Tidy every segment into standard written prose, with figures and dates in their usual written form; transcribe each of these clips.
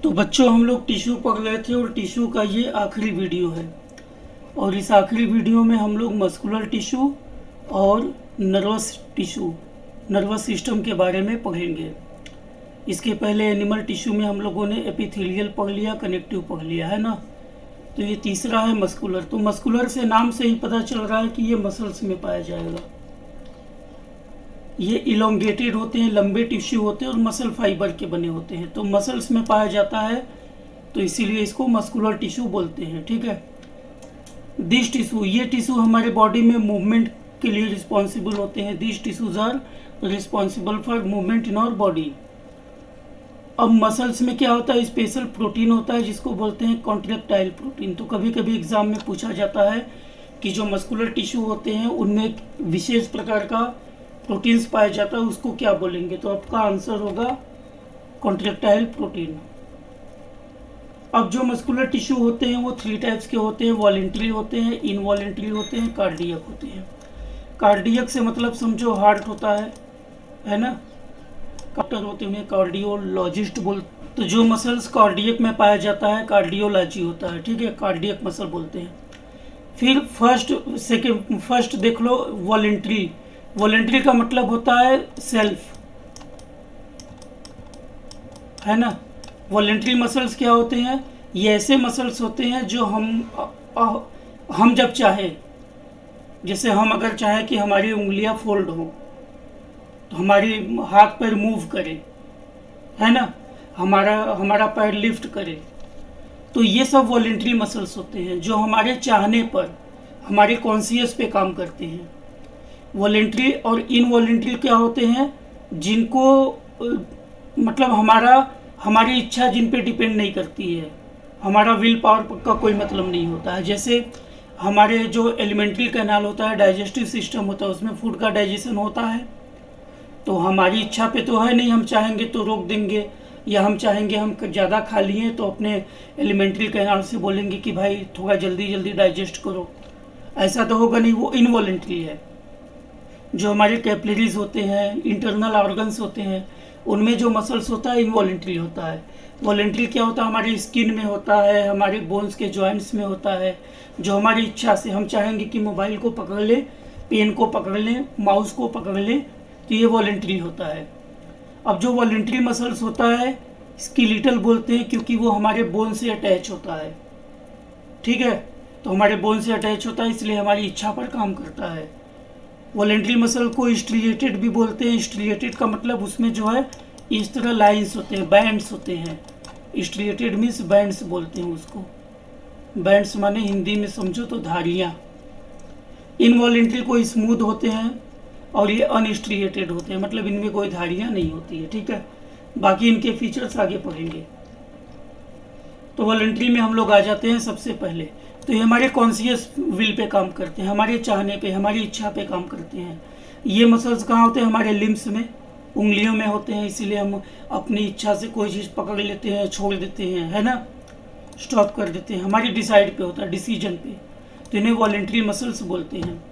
तो बच्चों, हम लोग टिश्यू पढ़ रहे थे और टिश्यू का ये आखिरी वीडियो है। और इस आखिरी वीडियो में हम लोग मस्कुलर टिश्यू और नर्वस सिस्टम के बारे में पढ़ेंगे। इसके पहले एनिमल टिश्यू में हम लोगों ने एपिथेलियल पढ़ लिया, कनेक्टिव पढ़ लिया है ना। तो ये तीसरा है मस्कुलर। तो मस्कुलर से नाम से ही पता चल रहा है कि ये मसल्स में पाया जाएगा। ये इलोंगेटेड होते हैं, लंबे टिश्यू होते हैं और मसल फाइबर के बने होते हैं। तो मसल्स में पाया जाता है, तो इसीलिए इसको मस्कुलर टिश्यू बोलते हैं। ठीक है। दिस टिश्यू, ये टिश्यू हमारे बॉडी में मूवमेंट के लिए रिस्पॉन्सिबल होते हैं। This tissues are responsible for movement in our body. अब मसल्स में क्या होता है, स्पेशल प्रोटीन होता है जिसको बोलते हैं कॉन्ट्रैक्टाइल प्रोटीन। तो कभी कभी एग्जाम में पूछा जाता है कि जो मस्कुलर टिश्यू होते हैं उनमें एक विशेष प्रकार का प्रोटीन्स पाया जाता है, उसको क्या बोलेंगे। तो आपका आंसर होगा कॉन्ट्रैक्टाइल प्रोटीन। अब जो मस्कुलर टिश्यू होते हैं वो 3 टाइप्स के होते हैं। वॉलेंट्री होते हैं, इनवॉलेंट्री होते हैं, कार्डियक होते हैं। कार्डियक से मतलब समझो हार्ट होता है ना। डॉक्टर होते हैं कार्डियोलॉजिस्ट बोल। तो जो मसल्स कार्डियक में पाया जाता है कार्डियोलॉजी होता है। ठीक है, कार्डियक मसल बोलते हैं। फिर फर्स्ट देख लो, वॉलेंट्री। वॉलेंट्री का मतलब होता है सेल्फ, है ना। वॉलेंट्री मसल्स क्या होते हैं, ये ऐसे मसल्स होते हैं जो हम जब चाहे, जैसे हम अगर चाहें कि हमारी उंगलियां फोल्ड हो तो हमारी हाथ पैर मूव करे, है ना, हमारा पैर लिफ्ट करे। तो ये सब वॉलेंट्री मसल्स होते हैं जो हमारे चाहने पर, हमारे कॉन्शियस पे काम करते हैं। वॉलेंट्री और इनवॉलेंट्री क्या होते हैं, जिनको मतलब हमारी इच्छा जिन पे डिपेंड नहीं करती है, हमारा विल पावर का कोई मतलब नहीं होता है। जैसे हमारे जो एलिमेंट्री कैनाल होता है, डाइजेस्टिव सिस्टम होता है, उसमें फूड का डाइजेशन होता है। तो हमारी इच्छा पे तो है नहीं, हम चाहेंगे तो रोक देंगे, या हम चाहेंगे हम ज़्यादा खा लिए तो अपने एलिमेंट्री कैनाल से बोलेंगे कि भाई थोड़ा जल्दी जल्दी डाइजेस्ट करो। ऐसा तो होगा नहीं, वो इनवॉलेंट्री है। जो हमारे कैपिलरीज होते हैं, इंटरनल ऑर्गन्स होते हैं, उनमें जो मसल्स होता है इनवॉलेंट्री होता है। वॉलेंट्री क्या होता है, हमारी स्किन में होता है, हमारे बोन्स के जॉइंट्स में होता है। जो हमारी इच्छा से हम चाहेंगे कि मोबाइल को पकड़ लें, पेन को पकड़ लें, माउस को पकड़ लें, तो ये वॉलेंट्री होता है। अब जो वॉलेंट्री मसल्स होता है स्केलेटल बोलते हैं, क्योंकि वो हमारे बोन से अटैच होता है। ठीक है, तो हमारे बोन से अटैच होता है, इसलिए हमारी इच्छा पर काम करता है। वॉलेंट्री मसल को स्ट्रिएटेड भी बोलते हैं। स्ट्रिएटेड का मतलब उसमें जो है इस तरह लाइंस होते हैं, बैंड्स होते हैं। स्ट्रिएटेड मीन्स बैंड्स बोलते हैं उसको। बैंड्स माने हिंदी में समझो तो धारियाँ। इनवॉलेंट्री को स्मूथ होते हैं और ये अनस्ट्रिएटेड होते हैं, मतलब इनमें कोई धारियाँ नहीं होती है। ठीक है, बाकी इनके फीचर्स आगे पढ़ेंगे। तो वॉलेंट्री में हम लोग आ जाते हैं सबसे पहले। तो ये हमारे कॉन्शियस विल पे काम करते हैं, हमारे चाहने पे, हमारी इच्छा पे काम करते हैं। ये मसल्स कहाँ होते हैं, हमारे लिम्स में, उंगलियों में होते हैं। इसीलिए हम अपनी इच्छा से कोई चीज़ पकड़ लेते हैं, छोड़ देते हैं, है ना, स्टॉप कर देते हैं। हमारी डिसाइड पे होता है, डिसीजन पे। तो इन्हें वॉलेंट्री मसल्स बोलते हैं।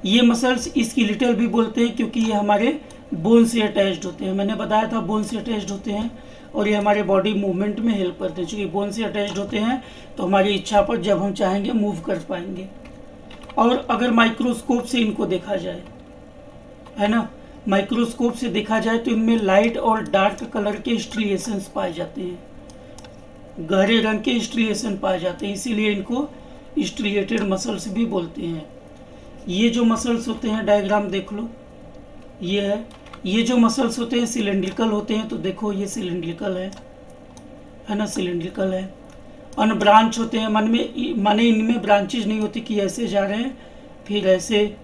ये मसल्स स्केलेटल भी बोलते हैं, क्योंकि ये हमारे बोन से अटैच्ड होते हैं। मैंने बताया था बोन से अटैच्ड होते हैं, और ये हमारे बॉडी मूवमेंट में हेल्प करते हैं। चूँकि बोन से अटैच्ड होते हैं तो हमारी इच्छा पर जब हम चाहेंगे मूव कर पाएंगे। और अगर माइक्रोस्कोप से इनको देखा जाए, है ना, माइक्रोस्कोप से देखा जाए तो इनमें लाइट और डार्क कलर के स्ट्रिएशंस पाए जाते हैं, गहरे रंग के स्ट्रिएशन पाए जाते हैं। इसीलिए इनको स्ट्रिएटेड मसल्स भी बोलते हैं। ये जो मसल्स होते हैं, डायग्राम देख लो, ये है। ये जो मसल्स होते हैं सिलेंड्रिकल होते हैं। तो देखो ये सिलेंड्रिकल है ना, सिलेंड्रिकल है। अनब्रांच होते हैं, माने इनमें ब्रांचेज नहीं होती कि ऐसे जा रहे हैं फिर ऐसे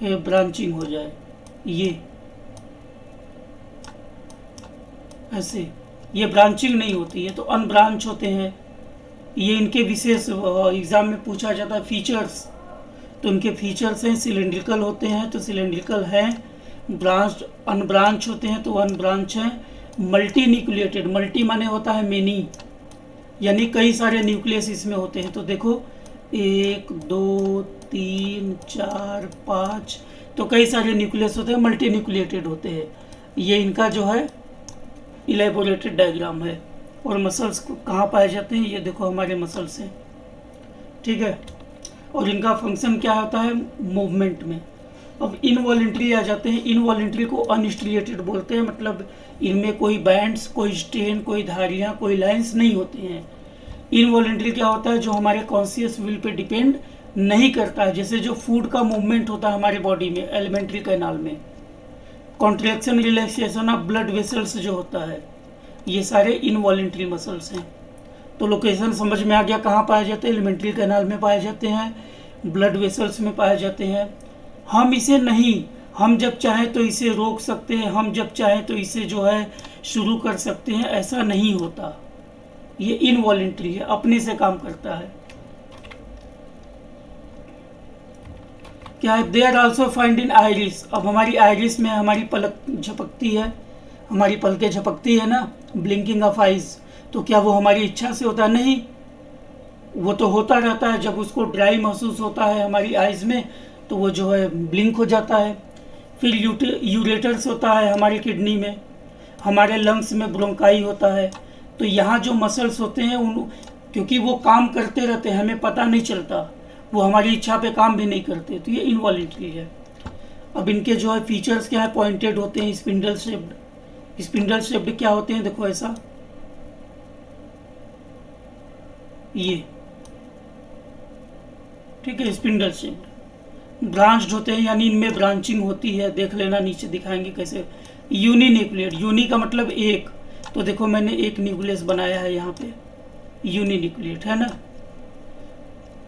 ब्रांचिंग हो जाए, ये ऐसे, ये ब्रांचिंग नहीं होती है, तो अनब्रांच होते हैं। ये इनके विशेष एग्जाम में पूछा जाता है फीचर्स। तो इनके फीचर्स हैं, सिलेंड्रिकल होते हैं तो सिलेंड्रिकल हैं, ब्रांच अनब्रांच होते हैं तो अनब्रांच हैं। मल्टी न्यूक्लिएटेड, मल्टी माने होता है मेनी, यानी कई सारे न्यूक्लियस इसमें होते हैं। तो देखो 1 2 3 4 5, तो कई सारे न्यूक्लियस होते हैं, मल्टी न्यूक्लिएटेड होते हैं। ये इनका जो है इलेबोरेटेड डायग्राम है। और मसल्स कहाँ पाए जाते हैं, ये देखो हमारे मसल्स हैं, ठीक है। और इनका फंक्शन क्या होता है, मूवमेंट में। अब इनवॉलेंट्री आ जाते हैं। इनवॉलेंट्री को अनस्ट्रिएटेड बोलते हैं, मतलब इनमें कोई बैंड्स, कोई स्ट्रेन, कोई धारियाँ, कोई लाइंस नहीं होती हैं। इनवॉलेंट्री क्या होता है, जो हमारे कॉन्शियस विल पे डिपेंड नहीं करता है। जैसे जो फूड का मूवमेंट होता है हमारे बॉडी में, एलिमेंट्री कैनाल में, contraction relaxation of blood vessels जो होता है, ये सारे इनवॉलेंट्री मसल्स हैं। तो लोकेशन समझ में आ गया, कहाँ पाए जाते हैं, एलिमेंट्री कैनाल में पाए जाते हैं, ब्लड वेसल्स में पाए जाते हैं। हम इसे नहीं, हम जब चाहें तो इसे रोक सकते हैं, हम जब चाहें तो इसे जो है शुरू कर सकते हैं, ऐसा नहीं होता। ये इनवॉलेंट्री है, अपने से काम करता है। क्या है, they are also find in iris. अब हमारी आइरिस में हमारी पलक झपकती है, हमारी पलकें झपकती है ना, ब्लिंकिंग ऑफ आइज। तो क्या वो हमारी इच्छा से होता है, नहीं, वो तो होता रहता है। जब उसको ड्राई महसूस होता है हमारी आइज में तो वो जो है ब्लिंक हो जाता है। फिर यूरेटर्स होता है हमारी किडनी में, हमारे लंग्स में ब्रोंकाई होता है। तो यहाँ जो मसल्स होते हैं उन, क्योंकि वो काम करते रहते हैं, हमें पता नहीं चलता, वो हमारी इच्छा पे काम भी नहीं करते, तो ये इनवॉलेंट्री है। अब इनके जो है फीचर्स क्या है, पॉइंटेड होते हैं, स्पिंडल शेप्ड। स्पिंडल शेप्ड क्या होते हैं, देखो ऐसा, ये ठीक है, स्पिंडल शेप्ड। ब्रांच्ड होते हैं, यानी इनमें ब्रांचिंग होती है, देख लेना, नीचे दिखाएंगे कैसे। यूनिन्यूक्लिएट, यूनि का मतलब एक, तो देखो मैंने एक न्यूक्लियस बनाया है यहाँ पे, यूनिन्यूक्लिएट है ना।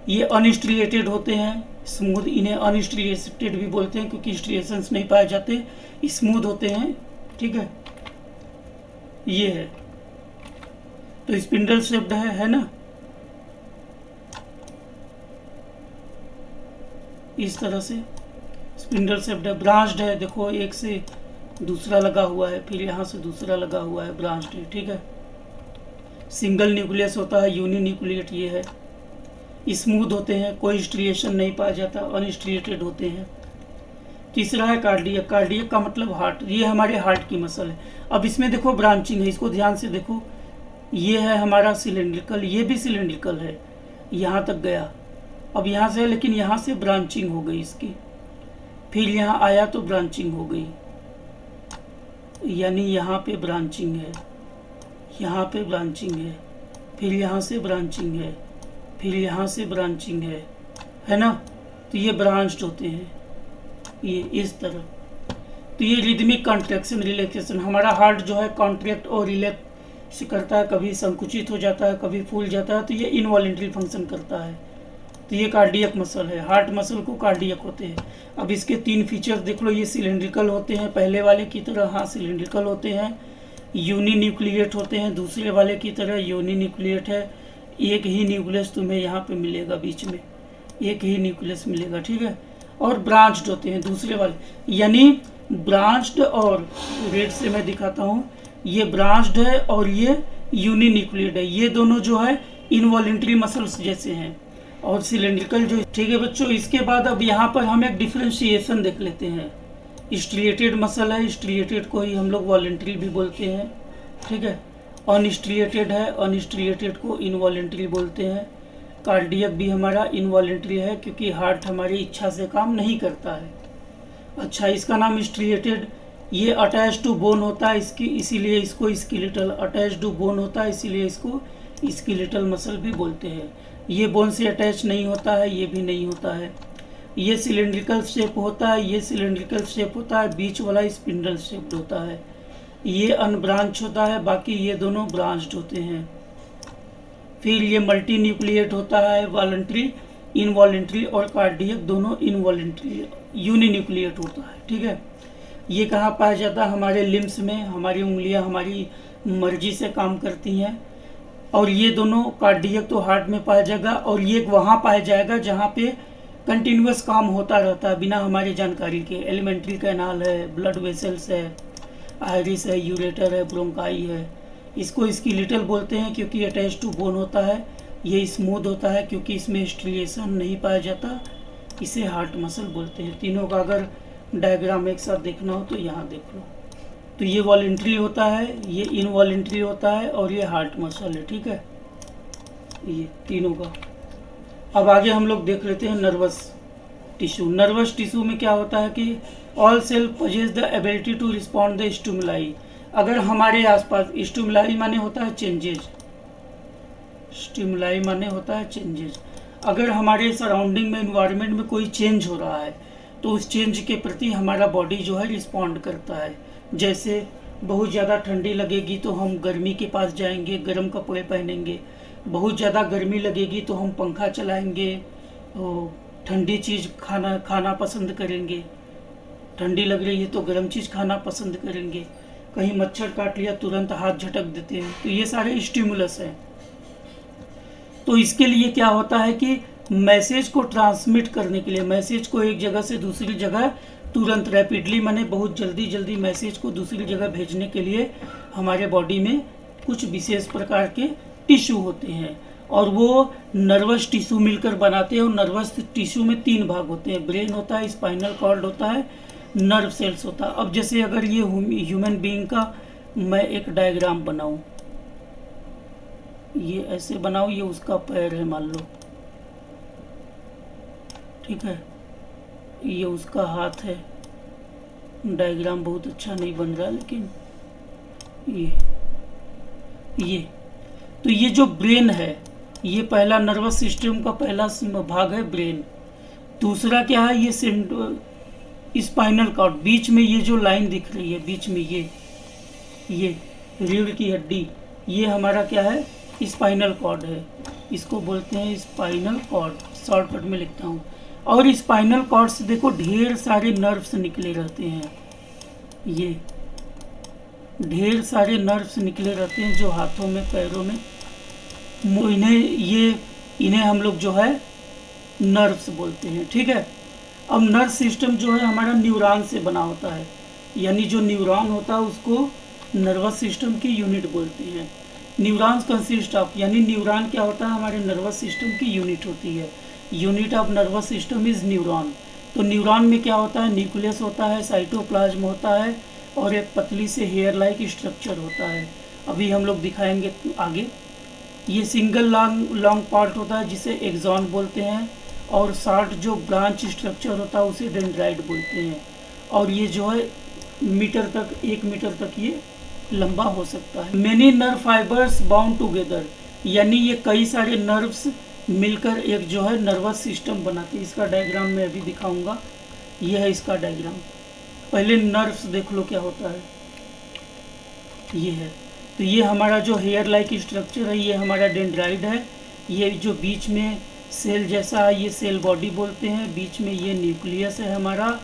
ये अनस्ट्रिएटेड होते हैं, स्मूथ, इन्हें अनस्ट्रिएटेड भी बोलते हैं क्योंकि स्ट्रिएशंस नहीं पाए जाते, स्मूथ होते हैं, ठीक है। ये है, तो स्पिंडल शेप्ड है ना, इस तरह से स्पिंडल शेप्ड है। ब्रांच्ड है, देखो एक से दूसरा लगा हुआ है, फिर यहाँ से दूसरा लगा हुआ है, ब्रांच्ड है, ठीक है। सिंगल न्यूक्लियस होता है, यूनिन्यूक्लिएट ये है। स्मूथ होते हैं, कोई स्ट्रिएशन नहीं पाया जाता, अनस्ट्रिएटेड होते हैं। तीसरा है कार्डियक। कार्डियक का मतलब हार्ट, ये हमारे हार्ट की मसल है। अब इसमें देखो ब्रांचिंग है, इसको ध्यान से देखो, ये है हमारा सिलेंड्रिकल, ये भी सिलेंड्रिकल है, यहाँ तक गया। अब यहाँ से, लेकिन यहाँ से ब्रांचिंग हो गई इसकी, फिर यहाँ आया तो ब्रांचिंग हो गई, यानी यहाँ पे ब्रांचिंग है, यहाँ पे ब्रांचिंग है, फिर यहाँ से ब्रांचिंग है, फिर यहाँ से ब्रांचिंग है ना। तो ये ब्रांच्ड होते हैं, ये इस तरह। तो ये रिदमिक कॉन्ट्रैक्शन रिलैक्सेशन, हमारा हार्ट जो है कॉन्ट्रैक्ट और रिलैक्स करता है, कभी संकुचित हो जाता है, कभी फूल जाता है, तो ये इनवॉलेंट्री फंक्शन करता है। तो ये कार्डियक मसल है, हार्ट मसल को कार्डियक होते हैं। अब इसके तीन फीचर्स देख लो, ये सिलेंड्रिकल होते हैं पहले वाले की तरह, हाँ सिलेंड्रिकल होते हैं, यूनिन्यूक्लिएट होते हैं दूसरे वाले की तरह, यूनिन्यूक्लिएट है, एक ही न्यूक्लियस तुम्हें यहाँ पे मिलेगा, बीच में एक ही न्यूक्लियस मिलेगा, ठीक है। और ब्रांच्ड होते हैं दूसरे वाले, यानी ब्रांच्ड, और रेड से मैं दिखाता हूँ, ये ब्रांच्ड है और ये यूनिन्यूक्लिएट है, ये दोनों जो है इनवॉलेंट्री मसल्स जैसे हैं, और सिलेंड्रिकल जो, ठीक है बच्चों। इसके बाद अब यहाँ पर हम एक डिफ्रेंशिएशन देख लेते हैं। स्ट्रिएटेड मसल है, स्ट्रिएटेड को ही हम लोग वॉलेंट्री भी बोलते हैं, ठीक है। अनस्ट्रिएटेड है, अनस्ट्रिएटेड को इनवॉलेंट्री बोलते हैं। कार्डियक भी हमारा इनवॉलेंट्री है क्योंकि हार्ट हमारी इच्छा से काम नहीं करता है। अच्छा, इसका नाम स्ट्रिएटेड, ये अटैच टू बोन होता है इसकी, इसीलिए इसको स्केलेटल, अटैच टू बोन होता है इसीलिए इसको स्केलेटल मसल भी बोलते हैं। ये बोन से अटैच नहीं होता है, ये भी नहीं होता है। ये सिलेंड्रिकल शेप होता है, ये सिलेंड्रिकल शेप होता है, बीच वाला स्पिंडल शेप्ड होता है। ये अनब्रांच होता है, बाकी ये दोनों ब्रांच्ड होते हैं। फिर ये मल्टी न्यूक्लिएट होता है, वॉलेंट्री, इनवॉलेंट्री, और कार्डियक दोनों इनवॉलेंट्री, यूनिन्यूक्लिएट होता है, ठीक है। ये कहाँ पाया जाता है, हमारे लिम्स में, हमारी उंगलियां हमारी मर्जी से काम करती हैं। और ये दोनों कार्डियक तो हार्ट में पाया जाएगा, और ये वहाँ पाया जाएगा जहाँ पे कंटिन्यूस काम होता रहता है बिना हमारी जानकारी के। एलिमेंट्री कैनाल है, ब्लड वेसल्स है, आयरिस है, यूरेटर है, ब्रोंकाई है। इसको स्केलेटल बोलते हैं क्योंकि अटैच टू बोन होता है। ये स्मूथ होता है क्योंकि इसमें स्ट्रिएशन नहीं पाया जाता, इसे हार्ट मसल बोलते हैं। तीनों का अगर डायग्राम एक साथ देखना हो तो यहाँ देख लो। तो ये वॉलेंट्री होता है, ये इनवॉलेंट्री होता है, और ये हार्ट मसल है। ठीक है, ये तीनों का। अब आगे हम लोग देख लेते हैं नर्वस टिश्यू। नर्वस टिश्यू में क्या होता है कि all cell posses the ability to respond the stimuli. अगर हमारे आसपास, स्टिमुलाई माने होता है चेंजेज, स्टिमुलाई माने होता है चेंजेस, अगर हमारे सराउंडिंग में, इन्वायरमेंट में कोई चेंज हो रहा है तो उस चेंज के प्रति हमारा बॉडी जो है रिस्पॉन्ड करता है। जैसे बहुत ज़्यादा ठंडी लगेगी तो हम गर्मी के पास जाएंगे, गर्म कपड़े पहनेंगे। बहुत ज़्यादा गर्मी लगेगी तो हम पंखा चलाएंगे, तो ठंडी चीज़ खाना पसंद करेंगे। ठंडी लग रही है तो गर्म चीज़ खाना पसंद करेंगे। कहीं मच्छर काट लिया तुरंत हाथ झटक देते हैं। तो ये सारे स्टिमुलस हैं। तो इसके लिए क्या होता है कि मैसेज को ट्रांसमिट करने के लिए, मैसेज को एक जगह से दूसरी जगह तुरंत, रैपिडली, माने बहुत जल्दी जल्दी मैसेज को दूसरी जगह भेजने के लिए हमारे बॉडी में कुछ विशेष प्रकार के टिश्यू होते हैं, और वो नर्वस टिश्यू मिलकर बनाते हैं। और नर्वस टिश्यू में 3 भाग होते हैं, ब्रेन होता है, स्पाइनल कॉर्ड होता है, नर्व सेल्स होता है। अब जैसे अगर ये ह्यूमन बीइंग का मैं एक डायग्राम बनाऊं, ये ऐसे बनाऊं, ये उसका पैर है मान लो, ठीक है, ये उसका हाथ है। डायग्राम बहुत अच्छा नहीं बन रहा, लेकिन ये तो ये जो ब्रेन है, ये पहला नर्वस सिस्टम का पहला भाग है ब्रेन। दूसरा क्या है, ये स्पाइनल कॉर्ड, बीच में ये जो लाइन दिख रही है, बीच में ये रीढ़ की हड्डी, ये हमारा क्या है, स्पाइनल कॉर्ड है। इसको बोलते हैं स्पाइनल कॉर्ड, शॉर्टकट में लिखता हूँ। और स्पाइनल कॉर्ड से देखो ढेर सारे नर्व्स निकले रहते हैं, ये ढेर सारे नर्व्स निकले रहते हैं जो हाथों में, पैरों में, इन्हें हम लोग जो है नर्व्स बोलते हैं। ठीक है, अब नर्व सिस्टम जो है हमारा न्यूरॉन से बना होता है, यानी जो न्यूरॉन होता है उसको नर्वस सिस्टम की यूनिट बोलते हैं। न्यूरॉन्स कंसिस्ट ऑफ, यानी न्यूरॉन क्या होता है, हमारे नर्वस सिस्टम की यूनिट होती है। Unit of nervous system is neuron. तो न्यूरॉन में क्या होता है, न्यूक्लियस होता है, साइटोप्लाज्म होता है, और एक पतली से हेयर लाइक स्ट्रक्चर होता है। अभी हम लोग दिखाएंगे आगे। ये सिंगल लॉन्ग पार्ट होता है जिसे एक्सॉन बोलते हैं, और शॉर्ट जो ब्रांच स्ट्रक्चर होता है उसे डेंड्राइट बोलते हैं। और ये जो है 1 मीटर तक ये लंबा हो सकता है। Many nerve fibres bound together, यानी ये कई सारे नर्व्स मिलकर एक जो है नर्वस सिस्टम बनाते हैं। इसका डायग्राम मैं अभी दिखाऊंगा, ये है इसका डायग्राम। पहले नर्व्स देख लो क्या होता है, ये है। तो ये हमारा जो हेयर लाइक स्ट्रक्चर है, ये हमारा डेंड्राइट है। ये जो बीच में सेल जैसा है, ये सेल बॉडी बोलते हैं। बीच में ये न्यूक्लियस है हमारा,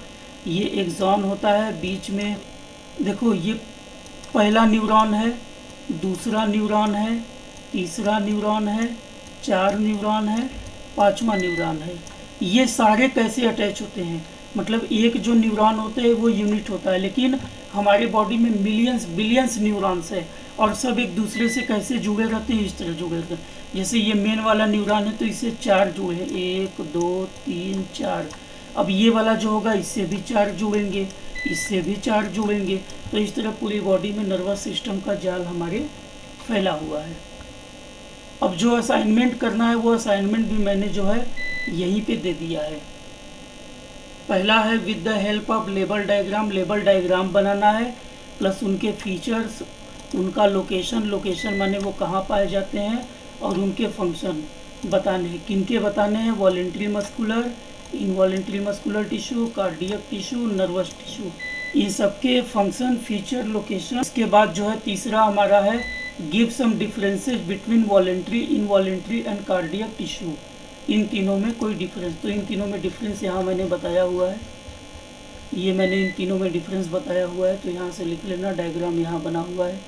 ये एक्सॉन होता है। बीच में देखो ये पहला न्यूरॉन है, दूसरा न्यूरॉन है, तीसरा न्यूरॉन है, 4 न्यूरॉन है, 5वां न्यूरॉन है। ये सारे कैसे अटैच होते हैं, मतलब एक जो न्यूरॉन होते हैं वो यूनिट होता है, लेकिन हमारे बॉडी में मिलियंस बिलियंस न्यूरॉन्स है, और सब एक दूसरे से कैसे जुड़े रहते हैं, इस तरह जुड़े रहते हैं। जैसे ये मेन वाला न्यूरॉन है तो इससे 4 जुड़े हैं, 1 2 3 4। अब ये वाला जो होगा इससे भी 4 जुड़ेंगे, इससे भी 4 जुड़ेंगे। तो इस तरह पूरी बॉडी में नर्वस सिस्टम का जाल हमारे फैला हुआ है। अब जो असाइनमेंट करना है वो असाइनमेंट भी मैंने जो है यहीं पे दे दिया है। पहला है with the help of label diagram, label diagram बनाना है, प्लस उनके फीचर्स, उनका लोकेशन माने वो कहाँ पाए जाते हैं, और उनके फंक्शन बताने हैं। किनके बताने हैं, voluntary muscular, involuntary muscular tissue, cardiac tissue, nervous tissue, इन सबके फंक्शन, फीचर, लोकेशन। इसके बाद जो है तीसरा हमारा है give some differences between voluntary, involuntary and cardiac tissue. इन तीनों में कोई डिफरेंस, तो इन तीनों में डिफरेंस यहाँ मैंने बताया हुआ है, ये मैंने इन तीनों में डिफरेंस बताया हुआ है, तो यहाँ से लिख लेना, डायग्राम यहाँ बना हुआ है।